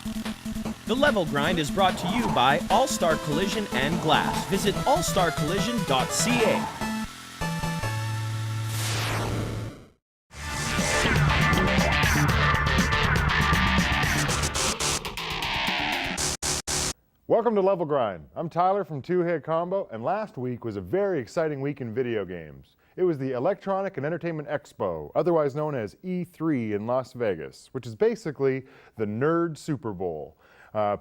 The Level Grind is brought to you by All-Star Collision and Glass. Visit allstarcollision.ca. Welcome to Level Grind. I'm Tyler from Two Hit Combo, and last week was a very exciting week in video games. It was the Electronic and Entertainment Expo, otherwise known as E3 in Las Vegas, which is basically the nerd Super Bowl.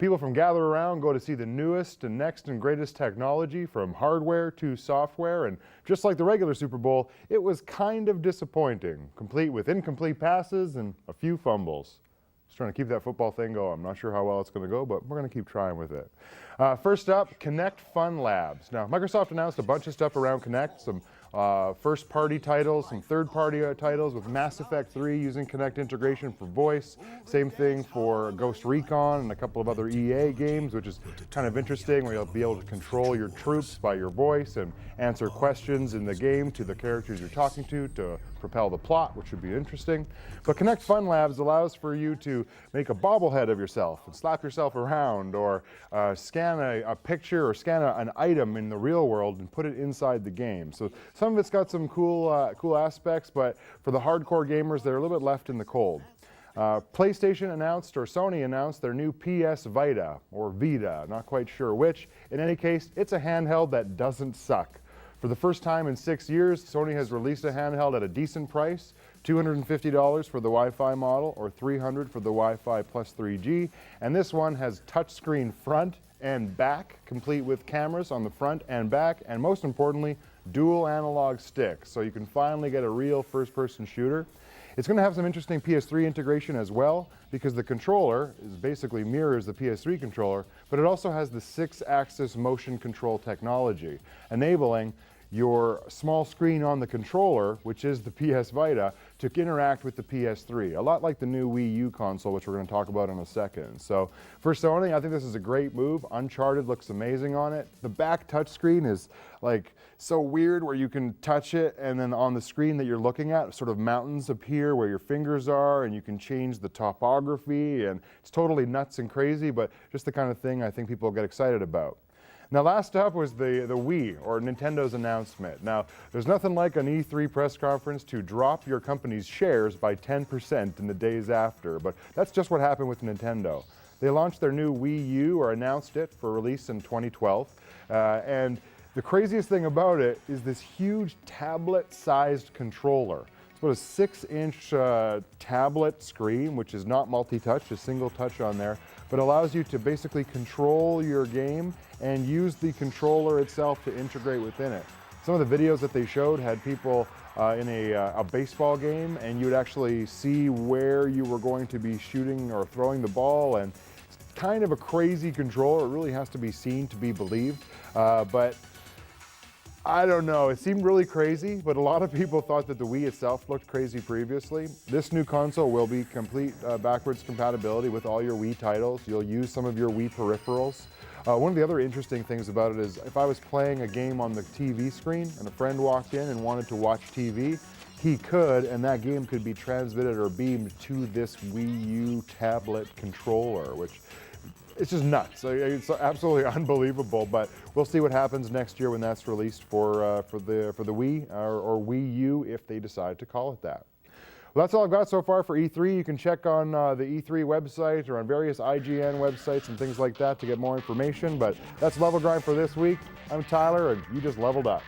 People from gather around go to see the newest and next and greatest technology from hardware to software, and just like the regular Super Bowl, it was kind of disappointing, complete with incomplete passes and a few fumbles. Just trying to keep that football thing going. I'm not sure how well it's going to go, but we're going to keep trying with it. First up, Kinect Fun Labs. Now, Microsoft announced a bunch of stuff around Kinect, some first-party titles, some third-party titles with Mass Effect 3 using Kinect integration for voice. Same thing for Ghost Recon and a couple of other EA games, which is kind of interesting, where you'll be able to control your troops by your voice and answer questions in the game to the characters you're talking to propel the plot, which would be interesting. But Kinect Fun Labs allows for you to make a bobblehead of yourself and slap yourself around, or scan a picture or scan an item in the real world and put it inside the game. So some of it's got some cool aspects, but for the hardcore gamers, they're a little bit left in the cold. PlayStation announced, or Sony announced, their new PS Vita, or Vita, not quite sure which. In any case, it's a handheld that doesn't suck. For the first time in 6 years, Sony has released a handheld at a decent price, $250 for the Wi-Fi model, or $300 for the Wi-Fi plus 3G. And this one has touchscreen front and back, complete with cameras on the front and back, and most importantly, dual analog sticks, so you can finally get a real first-person shooter. It's going to have some interesting PS3 integration as well, because the controller basically mirrors the PS3 controller, but it also has the 6-axis motion control technology, enabling your small screen on the controller, which is the PS Vita, to interact with the PS3. A lot like the new Wii U console, which we're going to talk about in a second. So for Sony, I think this is a great move. Uncharted looks amazing on it. The back touchscreen is like so weird, where you can touch it and then on the screen that you're looking at, sort of mountains appear where your fingers are, and you can change the topography, and it's totally nuts and crazy, but just the kind of thing I think people get excited about. Now, last up was the Wii, or Nintendo's announcement. Now, there's nothing like an E3 press conference to drop your company's shares by 10% in the days after, but that's just what happened with Nintendo. They launched their new Wii U, or announced it for release in 2012, and the craziest thing about it is this huge tablet-sized controller. It's about a 6-inch tablet screen, which is not multi-touch, just single touch on there, but allows you to basically control your game and use the controller itself to integrate within it. Some of the videos that they showed had people in a baseball game, and you would actually see where you were going to be shooting or throwing the ball, and it's kind of a crazy controller. It really has to be seen to be believed, but I don't know, it seemed really crazy, but a lot of people thought that the Wii itself looked crazy previously. This new console will be complete backwards compatibility with all your Wii titles. You'll use some of your Wii peripherals. One of the other interesting things about it is if I was playing a game on the TV screen and a friend walked in and wanted to watch TV, he could, and that game could be transmitted or beamed to this Wii U tablet controller, which it's just nuts. It's absolutely unbelievable, but we'll see what happens next year when that's released for the Wii or Wii U, if they decide to call it that. Well, that's all I've got so far for E3. You can check on the E3 website or on various IGN websites and things like that to get more information, but that's Level Grind for this week. I'm Tyler, and you just leveled up.